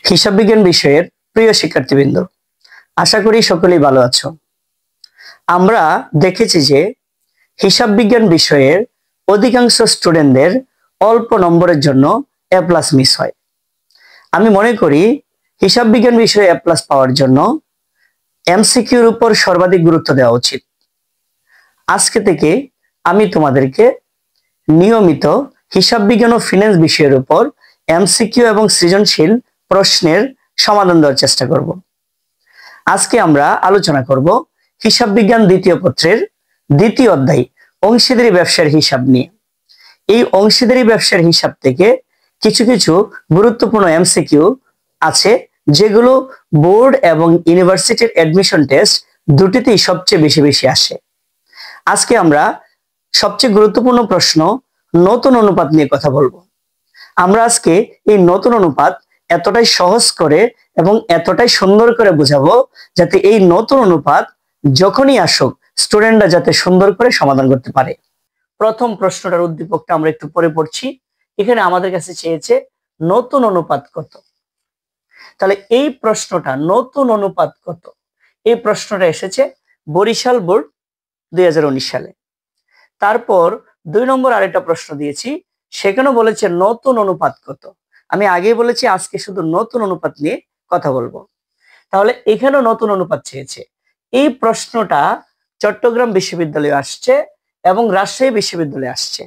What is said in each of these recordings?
হিসাব বিজ্ঞান বিষয়ের প্রিয় শিক্ষার্থীবৃন্দ, আশা করি সকলেই ভালো আছো। আমরা দেখেছি যে হিসাব বিজ্ঞান বিষয়ের অধিকাংশ স্টুডেন্টদের অল্প নম্বরের জন্য এ প্লাস মিস হয়। আমি মনে করি হিসাব বিজ্ঞান বিষয়ে এ প্লাস পাওয়ার জন্য এমসিকিউর উপর সর্বাধিক গুরুত্ব দেওয়া উচিত। আজকে থেকে আমি তোমাদেরকে নিয়মিত হিসাব বিজ্ঞান ও ফিন্যান্স বিষয়ের উপর এমসিকিউ এবং সৃজনশীল প্রশ্নের সমাধান দেওয়ার চেষ্টা করব। আজকে আমরা আলোচনা করব হিসাব বিজ্ঞান দ্বিতীয় পত্রের দ্বিতীয় অধ্যায় অংশীদারি ব্যবসার হিসাব নিয়ে। এই অংশীদারি ব্যবসার হিসাব থেকে কিছু কিছু গুরুত্বপূর্ণ এমসিকিউ আছে, যেগুলো বোর্ড এবং ইউনিভার্সিটির অ্যাডমিশন টেস্ট দুটিতেই সবচেয়ে বেশি আসে। আজকে আমরা সবচেয়ে গুরুত্বপূর্ণ প্রশ্ন নতুন অনুপাত নিয়ে কথা বলবো। আমরা আজকে এই নতুন অনুপাত এতটাই সহজ করে এবং এতটাই সুন্দর করে বোঝাবো যাতে এই নতুন অনুপাত যখনই আসুক স্টুডেন্টরা যাতে সুন্দর করে সমাধান করতে পারে। প্রথম প্রশ্নটার উদ্দীপকটা আমরা একটু পরে পড়ছি। এখানে আমাদের কাছে চেয়েছে নতুন অনুপাত কত। তাহলে এই প্রশ্নটা নতুন অনুপাত কত, এই প্রশ্নটা এসেছে বরিশাল বোর্ড 2019 সালে। তারপর 2 নম্বর আরেকটা প্রশ্ন দিয়েছি, সেখানেও বলেছে নতুন অনুপাত কত। আমি আগেই বলেছি আজকে শুধু নতুন অনুপাত নিয়ে কথা বলবো। তাহলে এখানেও নতুন অনুপাত চেয়েছে। এই প্রশ্নটা চট্টগ্রাম বিশ্ববিদ্যালয়ে আসছে এবং রাজশাহী বিশ্ববিদ্যালয়ে আসছে।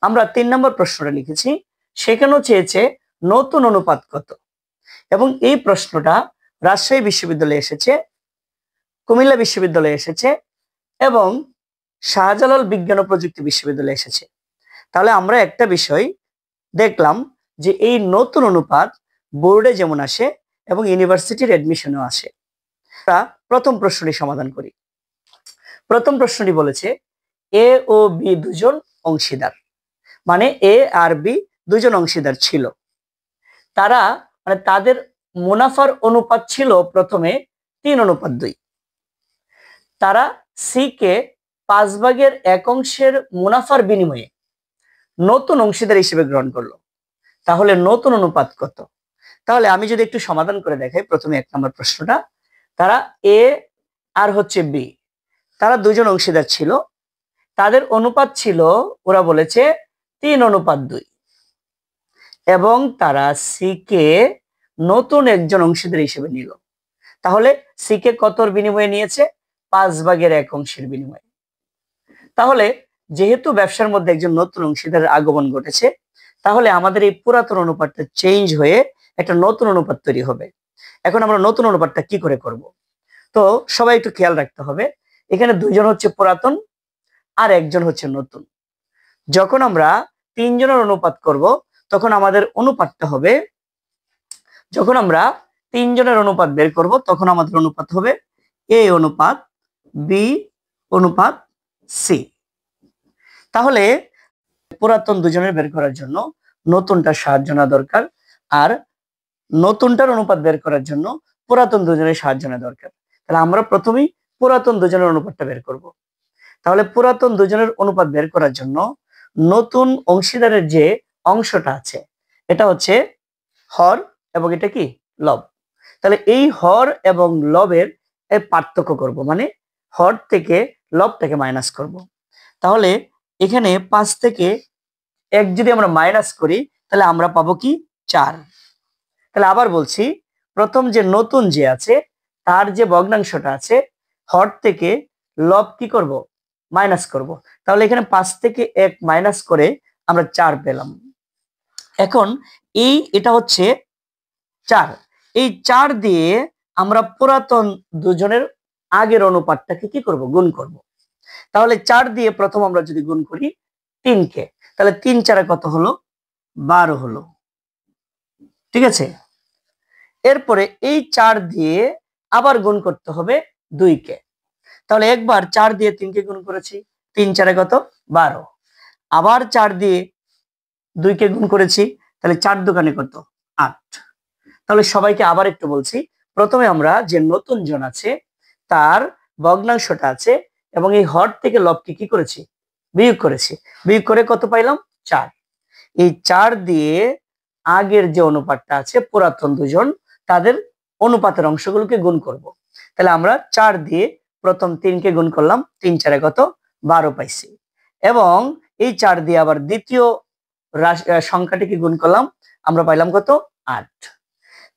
আমরা 3 নম্বর প্রশ্নটা লিখেছি, সেখানেও চেয়েছে নতুন অনুপাত কত, এবং এই প্রশ্নটা রাজশাহী বিশ্ববিদ্যালয়ে এসেছে, কুমিল্লা বিশ্ববিদ্যালয়ে এসেছে এবং শাহজালাল বিজ্ঞান ও প্রযুক্তি বিশ্ববিদ্যালয়ে এসেছে। তাহলে আমরা একটা বিষয় দেখলাম যে এই নতুন অনুপাত বোর্ডে যেমন আসে এবং ইউনিভার্সিটির অ্যাডমিশনেও আসে। আমরা প্রথম প্রশ্নটি সমাধান করি। প্রথম প্রশ্নটি বলেছে এ ও বি দুজন অংশীদার, মানে এ আর বি দুজন অংশীদার ছিল। তারা মানে তাদের মুনাফার অনুপাত ছিল প্রথমে 3:2। তারা সি কে 5/1 মুনাফার বিনিময়ে নতুন অংশীদার হিসেবে গ্রহণ করলো। তাহলে নতুন অনুপাত কত? তাহলে আমি যদি একটু সমাধান করে দেখাই, প্রথমে 1 নম্বর প্রশ্নটা, তারা এ আর হচ্ছে বি, তারা দুজন অংশীদার ছিল, তাদের অনুপাত ছিল, ওরা বলেছে 3:2, এবং তারা সি কে নতুন একজন অংশীদার হিসেবে নিল। তাহলে সি কে কতর বিনিময়ে নিয়েছে? 5/1 বিনিময়ে। তাহলে যেহেতু ব্যবসার মধ্যে একজন নতুন অংশীদারের আগমন ঘটেছে, তাহলে আমাদের এই পুরাতন অনুপাতটা চেঞ্জ হয়ে একটা নতুন অনুপাত তৈরি হবে। এখন আমরা নতুন অনুপাতটা কি করে করব? তো সবাই একটু খেয়াল রাখতে হবে, এখানে দুজন হচ্ছে পুরাতন আর একজন হচ্ছে নতুন। যখন আমরা 3 জনের অনুপাত করব, তখন আমাদের অনুপাতটা হবে, যখন আমরা 3 জনের অনুপাত বের করব, তখন আমাদের অনুপাত হবে এ অনুপাত বি অনুপাত সি। তাহলে পুরাতন দুজনের বের করার জন্য নতুনটার সাহায্য নেওয়া দরকার, আর নতুনটার অনুপাত বের করার জন্য পুরাতন দুজনের সাহায্য নেওয়া দরকার। তাহলে আমরা প্রথমেই পুরাতন দুজনের অনুপাতটা বের করব। তাহলে পুরাতন দুজনের অনুপাত বের করার জন্য নতুন অংশীদারের যে অংশটা আছে, এটা হচ্ছে হর এবং এটা কি লব। তাহলে এই হর এবং লবের পার্থক্য করব, মানে হর থেকে লবটাকে মাইনাস করব। তাহলে এখানে 5 থেকে 1 যদি আমরা মাইনাস করি, তাহলে আমরা পাবো কি 4। তাহলে আবার বলছি, প্রথম যে নতুন যে আছে তার যে ভগ্নাংশটা আছে, হর থেকে লব কি করব? মাইনাস করব। তাহলে এখানে 5 থেকে 1 মাইনাস করে আমরা 4 পেলাম। এখন এটা হচ্ছে 4, এই 4 দিয়ে আমরা পুরাতন দুজনের আগের অনুপাতটাকে কি করব? গুণ করব। তাহলে 4 দিয়ে প্রথম আমরা যদি গুণ করি 3 কে, তাহলে 3 4 কত হলো? 12 হলো। ঠিক আছে, এরপরে এই 4 দিয়ে আবার গুণ করতে হবে 2 কে। তাহলে একবার 4 দিয়ে 3 কে গুণ করেছি, 3 4 কত? 12। আবার 4 দিয়ে 2 কে গুণ করেছি, তাহলে 4 দোকানে কত? 8। তাহলে সবাইকে আবার একটু বলছি, প্রথমে আমরা যে নতুন জন আছে তার ভগ্নাংশটা আছে এবং এই হর থেকে লবকে কি করেছি? বিয়োগ করেছি। বিয়োগ করে কত পাইলাম? 4। এই 4 দিয়ে আগের যে অনুপাতটা আছে পুরাতন দুজন তাদের অনুপাতের অংশগুলোকে গুণ করব। তাহলে আমরা 4 দিয়ে প্রথম 3কে গুণ করলাম, 3 4 কত 12 পাইছি, এবং এই 4 দিয়ে আবার দ্বিতীয় সংখ্যাটিকে গুণ করলাম, আমরা পাইলাম কত 8।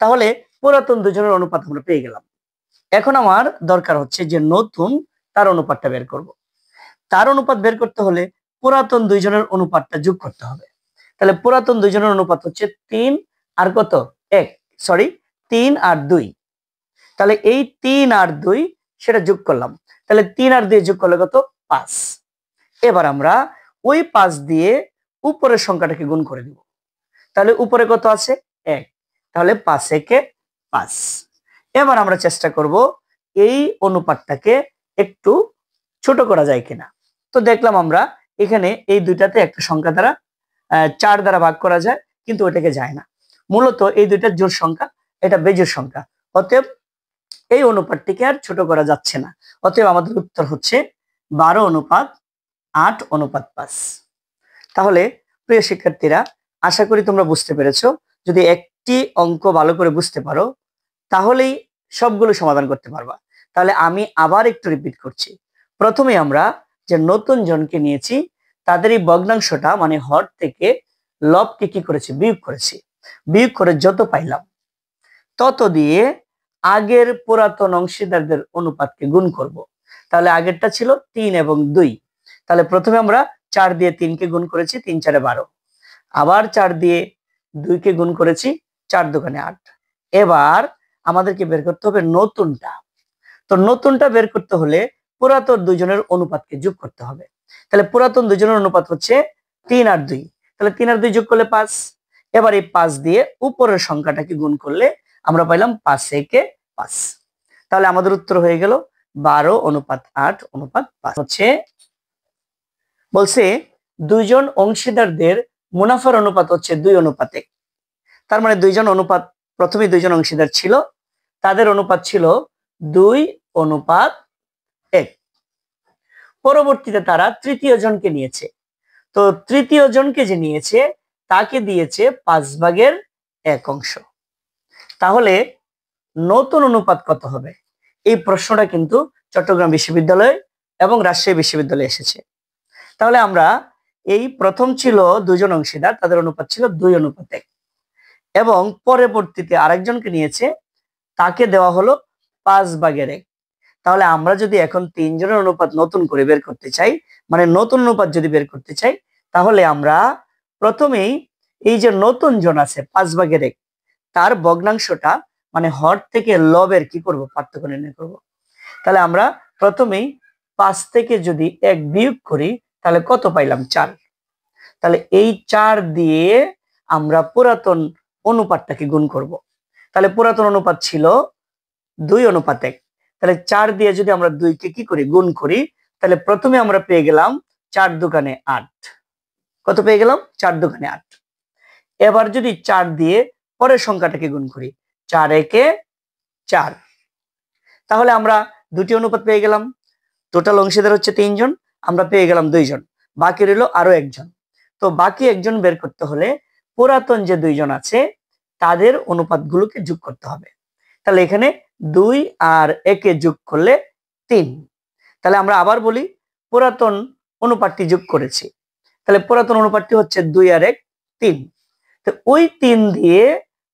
তাহলে পুরাতন দুজনের অনুপাত আমরা পেয়ে গেলাম। এখন আমার দরকার হচ্ছে যে নতুন তার অনুপাতটা বের করব। তার অনুপাত বের করতে হলে পুরাতন দুইজনের অনুপাতটা যোগ করতে হবে। তাহলে পুরাতন দুইজনের অনুপাত হচ্ছে 3 আর কত 1, সরি 3 আর 2। তাহলে এই 3 আর 2 সেটা যোগ করলাম, তাহলে 3 আর 2 যোগ করলে কত 5। এবার আমরা ওই 5 দিয়ে উপরের সংখ্যাটাকে গুণ করে দিব। তাহলে উপরে কত আছে 1, তাহলে 5 একে 5। এবার আমরা চেষ্টা করব এই অনুপাতটাকে একটু ছোট করা যায় কিনা। তো দেখলাম আমরা এখানে এই দুইটাতে একটা সংখ্যা দ্বারা 4 দ্বারা ভাগ করা যায়, কিন্তু ওটাকে যায় না। মূলত এই দুইটার জোড় সংখ্যা, এটা বেজোড় সংখ্যা, অতএব এই অনুপাতটিকে আর ছোট করা যাচ্ছে না। অতএব আমাদের উত্তর হচ্ছে 12:8:5। তাহলে প্রিয় শিক্ষার্থীরা, আশা করি তোমরা বুঝতে পেরেছো। যদি একটি অঙ্ক ভালো করে বুঝতে পারো তাহলেই সবগুলো সমাধান করতে পারবা। তাহলে আমি আবার একটু রিপিট করছি। প্রথমে আমরা যে নতুন জনকে নিয়েছি তাদের এই ভগ্নাংশটা মানে হর থেকে লবকে কি করেছি বিয়োগ করেছি। বিয়োগ করে যত পাইলাম তত দিয়ে আগের পুরাতন অংশীদারদের অনুপাতকে গুণ করব। তাহলে আগেরটা ছিল 3 এবং 2, তাহলে প্রথমে আমরা 4 দিয়ে 3কে গুণ করেছি, 3 4 12, আবার 4 দিয়ে 2কে গুণ করেছি, 4 2 8। এবার আমাদেরকে বের করতে হবে নতুনটা। তো নতুনটা বের করতে হলে পুরাতন দুজনের অনুপাতকে যোগ করতে হবে। তাহলে পুরাতন দুজনের অনুপাত হচ্ছে 3 আর 2, তাহলে 3 আর 2 যোগ করলে 5। এবার এই 5 দিয়ে উপরের সংখ্যাটাকে গুণ করলে আমরা পাইলাম 5 একে 5। তাহলে আমাদের উত্তর হয়ে গেল 12:8:5। হচ্ছে বলছে দুইজন অংশীদারদের মুনাফার অনুপাত হচ্ছে 2:1। তার মানে প্রথমে দুইজন অংশীদার ছিল, তাদের অনুপাত ছিল 2:1। পরবর্তীতে তারা তৃতীয় জনকে নিয়েছে। তো তৃতীয় জনকে যে নিয়েছে তাকে দিয়েছে 5/1। তাহলে নতুন অনুপাত কত হবে? এই প্রশ্নটা কিন্তু চট্টগ্রাম বিশ্ববিদ্যালয় এবং রাজশাহী বিশ্ববিদ্যালয়ে এসেছে। তাহলে আমরা এই প্রথম ছিল দুজন অংশীদার, তাদের অনুপাত ছিল 2:1, এবং পরবর্তীতে আরেকজনকে নিয়েছে, তাকে দেওয়া হলো 5/1। তাহলে আমরা যদি এখন 3 জনের অনুপাত নতুন করে বের করতে চাই, মানে নতুন অনুপাত যদি বের করতে চাই, তাহলে আমরা প্রথমেই এই যে নতুন জন আছে 5/1, তার ভগ্নাংশটা মানে হর থেকে লবের কি করব পার্থক্য নির্ণয় করব। তাহলে আমরা প্রথমেই 5 থেকে যদি 1 বিয়োগ করি তাহলে কত পাইলাম 4। তাহলে এই 4 দিয়ে আমরা পুরাতন অনুপাতটাকে গুণ করব। তাহলে পুরাতন অনুপাত ছিল 2:1। তাহলে 4 দিয়ে যদি আমরা 2কে কি করি গুণ করি, তাহলে প্রথমে আমরা পেয়ে গেলাম 4 2 8। কত পেয়ে গেলাম 4 2 8। এবার যদি 4 দিয়ে পরের সংখ্যাটাকে গুণ করি, 4 একে 4। তাহলে আমরা দুটি অনুপাত পেয়ে গেলাম। টোটাল অংশীদার হচ্ছে 3 জন, আমরা পেয়ে গেলাম 2 জন, বাকি রইল আরো একজন। তো বাকি একজন বের করতে হলে পুরাতন যে 2 জন আছে তাদের অনুপাতগুলোকে যোগ করতে হবে। তাহলে এখানে 2 আর 1 যোগ করলে 3। তাহলে আমরা আবার বলি পুরাতন অনুপাতটি যোগ করেছি, তাহলে পুরাতন অনুপাতটি হচ্ছে 2 আর 1 3। তো ওই 3 দিয়ে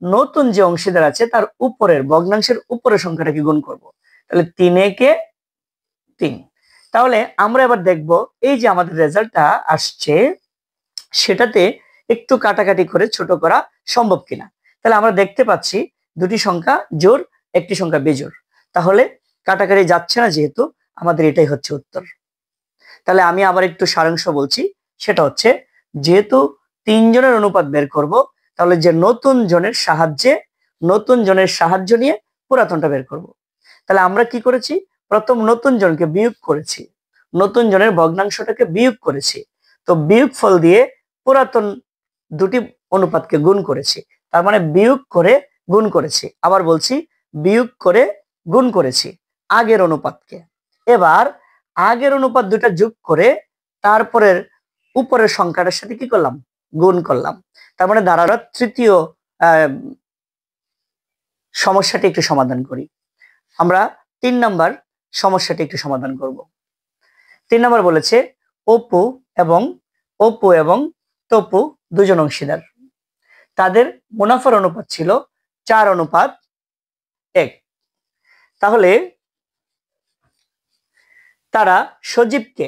নতুন যে অংশীদার আছে তার উপরের ভগ্নাংশের উপরের সংখ্যাটাকে গুণ করব। তাহলে 3 একে 3। তাহলে আমরা এবার দেখব এই যে আমাদের রেজাল্টটা আসছে সেটাতে একটু কাটাকাটি করে ছোট করা সম্ভব কিনা। তাহলে আমরা দেখতে পাচ্ছি দুটি সংখ্যা জোড়, একটি সংখ্যা বেজোড়। তাহলে কাটাকাটি যাচ্ছে না, যেহেতু আমাদের এটাই হচ্ছে উত্তর। তাহলে আমি আবার একটু সারাংশ বলছি, সেটা হচ্ছে যেহেতু 3 জনের অনুপাত বের করব, তাহলে যে নতুন জনের সাহায্য নিয়ে পুরাতনটা বের করব। তাহলে আমরা কি করেছি, প্রথম নতুন জনকে বিয়োগ করেছি, নতুন জনের ভগ্নাংশটাকে বিয়োগ করেছি। তো বিয়োগ ফল দিয়ে পুরাতন দুটি অনুপাতকে গুণ করেছি, তার মানে বিয়োগ করে গুণ করেছি। আবার বলছি বিয়োগ করে গুণ করেছি আগের অনুপাতকে। এবার আগের অনুপাত দুটা যোগ করে তারপরের উপরের সংখ্যাটার সাথে কি করলাম গুণ করলাম। তার মানে ধারার তৃতীয় সমস্যাটি একটু সমাধান করি। আমরা 3 নাম্বার সমস্যাটি একটু সমাধান করব। 3 নাম্বার বলেছে অপু এবং তপু দুজন অংশীদার, তাদের মুনাফার অনুপাত ছিল 4:1। তাহলে তারা সজীবকে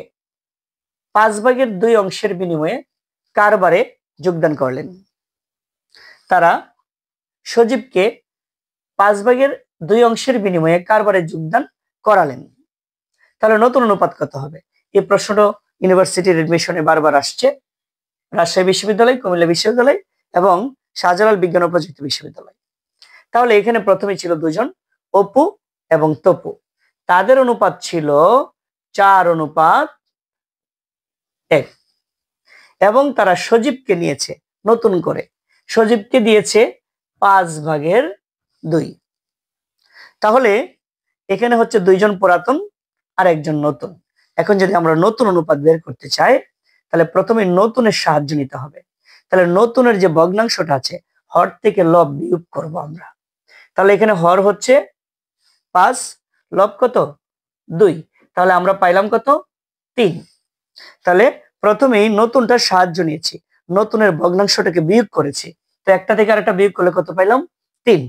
5/2 অংশের বিনিময়ে কারবারে যোগদান করলেন। তারা সজীবকে 5/2 অংশের বিনিময়ে কারবারে যোগদান করালেন। তাহলে নতুন অনুপাত কত হবে? এই প্রশ্নটা ইউনিভার্সিটির এডমিশনে বারবার আসছে, রাজশাহী বিশ্ববিদ্যালয়, কুমিল্লা বিশ্ববিদ্যালয় এবং শাহজালাল বিজ্ঞান ও প্রযুক্তি বিশ্ববিদ্যালয়। তাহলে এখানে প্রথমে ছিল দুজন, অপু এবং তপু, তাদের অনুপাত ছিল 4:1 এবং তারা সজীবকে নিয়েছে নতুন করে, সজীবকে দিয়েছে 5/2। তাহলে এখানে হচ্ছে দুইজন পুরাতন আর একজন নতুন। এখন যদি আমরা নতুন অনুপাত বের করতে চাই তাহলে প্রথমে নতুনের সাহায্য নিতে হবে। তাহলে নতুনের যে ভগ্নাংশটা আছে হর থেকে লব বিয়োগ করব আমরা। তাহলে এখানে হর হচ্ছে 5, লব কত 2, তাহলে আমরা পাইলাম কত 3। তাহলে প্রথমেই নতুনটার সাহায্য নিয়েছি, নতুনের ভগ্নাংশটাকে বিয়োগ করেছি, তো একটা থেকে আরেকটা বিয়োগ করলে কত পাইলাম 3।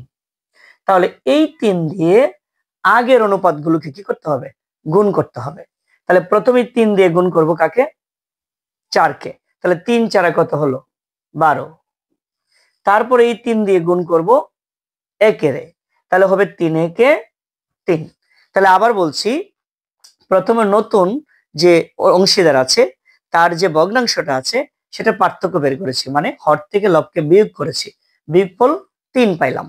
তাহলে এই 3 দিয়ে আগের অনুপাতগুলোকে কি করতে হবে? গুণ করতে হবে। তাহলে প্রথমে 3 দিয়ে গুণ করব কাকে? 4 কে। তাহলে 3 4 কত হলো 12। তারপরে এই 3 দিয়ে গুণ করব 1 এর, তাহলে হবে 3 একে 3। তাহলে আবার বলছি, প্রথমে নতুন যে অংশীদার আছে তার যে ভগ্নাংশটা আছে সেটা পার্থক্য বের করেছি, মানে হর থেকে লবকে বিয়োগ করেছি, বিয়োগফল 3 পাইলাম।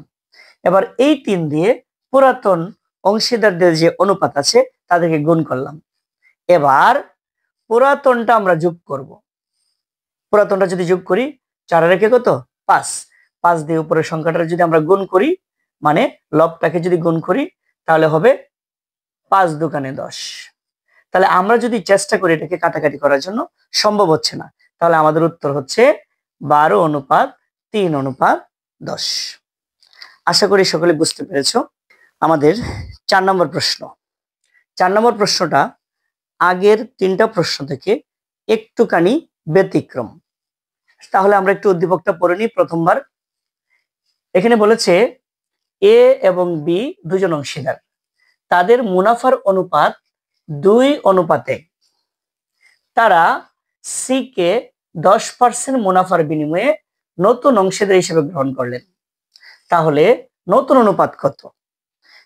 এবার এই 3 দিয়ে পুরাতন অংশীদারদের যে অনুপাত আছে তাদেরকে গুণ করলাম। এবার পুরাতনটা আমরা যোগ করব। পুরাতনটা যদি যোগ করি 4 রেখে কত 5, 5 দিয়ে উপরের সংখ্যাটা যদি আমরা গুণ করি, মানে লবটাকে যদি গুণ করি তাহলে হবে 5 দুগুণে 10। তাহলে আমরা যদি চেষ্টা করি এটাকে কাটাকাটি করার জন্য, সম্ভব হচ্ছে না, তাহলে আমাদের উত্তর হচ্ছে 12:3:10। আশা করি সকলে বুঝতে পেরেছো। আমাদের 4 নম্বর প্রশ্ন। 4 নম্বর প্রশ্নটা আগের 3টা প্রশ্ন থেকে একটুখানি ব্যতিক্রম। তাহলে আমরা একটু উদ্দীপকটা পড়ে নিই প্রথমবার। এখানে বলেছে এ এবং বি দুজন অংশীদার, তাদের মুনাফার অনুপাত 2:1। তারা সি কে 10% মুনাফার বিনিময়ে নতুন অংশীদার হিসেবে গ্রহণ করলেন। তাহলে নতুন অনুপাত কত?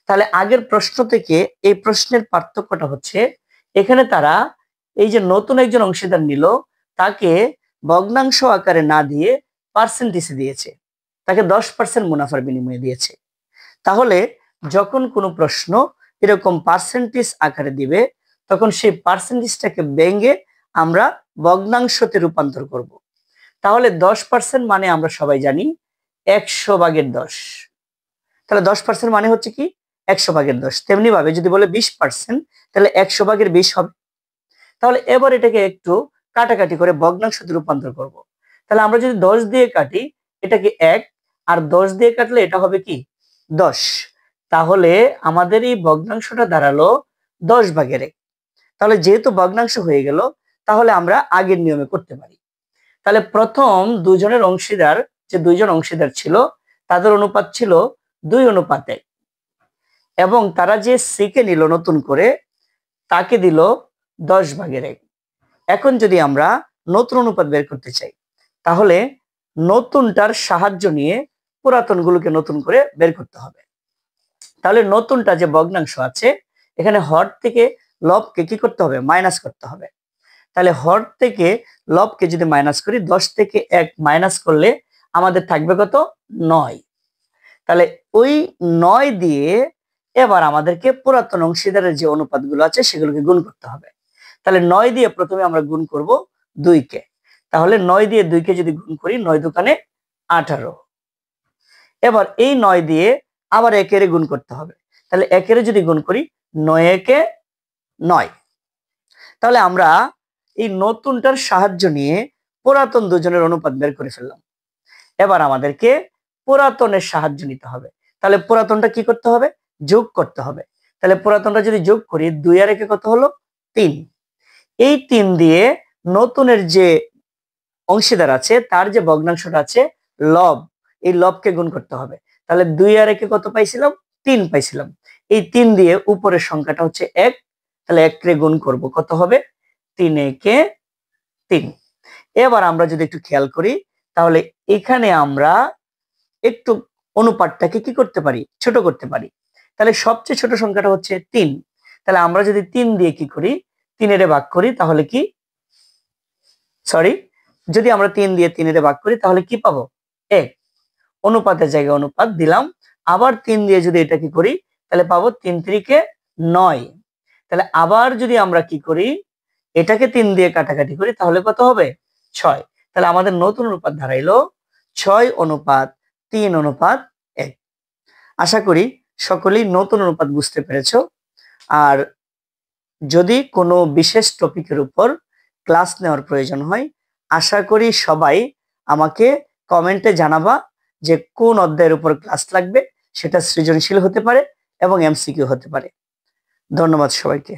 তাহলে আগের প্রশ্ন থেকে এই প্রশ্নের পার্থক্যটা হচ্ছে, এখানে তারা এই যে নতুন একজন অংশীদার নিল তাকে ভগ্নাংশ আকারে না দিয়ে পার্সেন্টেজে দিয়েছে, তাকে 10% মুনাফার বিনিময়ে দিয়েছে। তাহলে যখন কোনো প্রশ্ন এরকম পার্সেন্টেজ আকারে দিবে তখন সেই পার্সেন্টেজটাকে ভেঙে আমরা ভগ্নাংশতে রূপান্তর করব। তাহলে 10% মানে আমরা সবাই জানি 100/10। তাহলে 10% মানে হচ্ছে কি 100/10। তেমনি ভাবে যদি বলে 20% তাহলে 100/20 হবে। তাহলে এবার এটাকে একটু কাটাকাটি করে ভগ্নাংশতে রূপান্তর করব। তাহলে আমরা যদি 10 দিয়ে কাটি এটাকে 1, আর 10 দিয়ে কাটলে এটা হবে কি 10। তাহলে আমাদের এই ভগ্নাংশটা দাঁড়ালো 10/1। তাহলে যেহেতু ভগ্নাংশ হয়ে গেল তাহলে আমরা আগের নিয়মে করতে পারি। তাহলে প্রথম দুজনের অংশীদার, যে দুইজন অংশীদার ছিল তাদের অনুপাত ছিল 2:1 এবং তারা যে সি কে নিল নতুন করে তাকে দিল 10/1। এখন যদি আমরা নতুন অনুপাত বের করতে চাই তাহলে নতুনটার সাহায্য নিয়ে পুরাতনগুলোকে নতুন করে বের করতে হবে। তাহলে নতুনটা যে ভগ্নাংশ আছে এখানে হর থেকে লবকে কি করতে হবে? মাইনাস করতে হবে। তাহলে হর থেকে লবকে যদি মাইনাস করি, 10 থেকে 1 মাইনাস করলে আমাদের থাকবে কত 9। তাহলে ওই 9 দিয়ে এবার আমাদেরকে পুরাতন অংশীদারের যে অনুপাতগুলো আছে সেগুলোকে গুণ করতে হবে। তাহলে 9 দিয়ে প্রথমে আমরা গুণ করব 2 কে। তাহলে 9 দিয়ে 2 কে যদি গুণ করি 9 দুগুণে 18। এবার এই 9 দিয়ে আবার 1 এর গুণ করতে হবে। তাহলে 1 এর যদি গুণ করি 9 একে 9। তাহলে আমরা এই নতুনটার সাহায্য নিয়ে পুরাতন দুজনের অনুপাত বের করে ফেললাম। এবার আমাদেরকে পুরাতনের সাহায্য নিতে হবে। তাহলে পুরাতনটা কি করতে হবে? যোগ করতে হবে। তাহলে পুরাতনটা যদি যোগ করি, 2 আর 1 কত হলো? 3। এই 3 দিয়ে নতুনের যে অংশীদার আছে তার যে ভগ্নাংশটা আছে লব, এই লবকে গুণ করতে হবে। তাহলে 2 আর 1 কত পাইছিলাম? 3 পাইছিলাম। এই 3 দিয়ে উপরের সংখ্যাটা হচ্ছে 1, তাহলে 1 রে গুণ করব, কত হবে? 3 একে 3। এবার আমরা যদি একটু খেয়াল করি, তাহলে এখানে আমরা একটু অনুপাতটাকে কি করতে পারি? ছোট করতে পারি। তাহলে সবচেয়ে ছোট সংখ্যাটা হচ্ছে 3। তাহলে আমরা যদি 3 দিয়ে কি করি? 3 এর ভাগ করি, তাহলে কি, সরি, যদি আমরা 3 দিয়ে 3 এর ভাগ করি তাহলে কি পাবো? 1। অনুপাতের জায়গায় অনুপাত দিলাম। আবার 3 দিয়ে যদি এটা কি করি, তাহলে পাবো 3 3 9। তাহলে আবার যদি আমরা কি করি, এটাকে 3 দিয়ে কাটাকাটি করি, তাহলে কত হবে? 6। তাহলে আমাদের নতুন অনুপাত দাঁড়াইলো 6:3:1। আশা করি সকলেই নতুন অনুপাত বুঝতে পেরেছো। আর যদি কোনো বিশেষ টপিকের উপর ক্লাস নেওয়ার প্রয়োজন হয়, আশা করি সবাই আমাকে কমেন্টে জানাবা যে কোন অধ্যায়ের উপর ক্লাস লাগবে। সেটা সৃজনশীল হতে পারে এবং এমসিকিউ হতে পারে। ধন্যবাদ সবাইকে।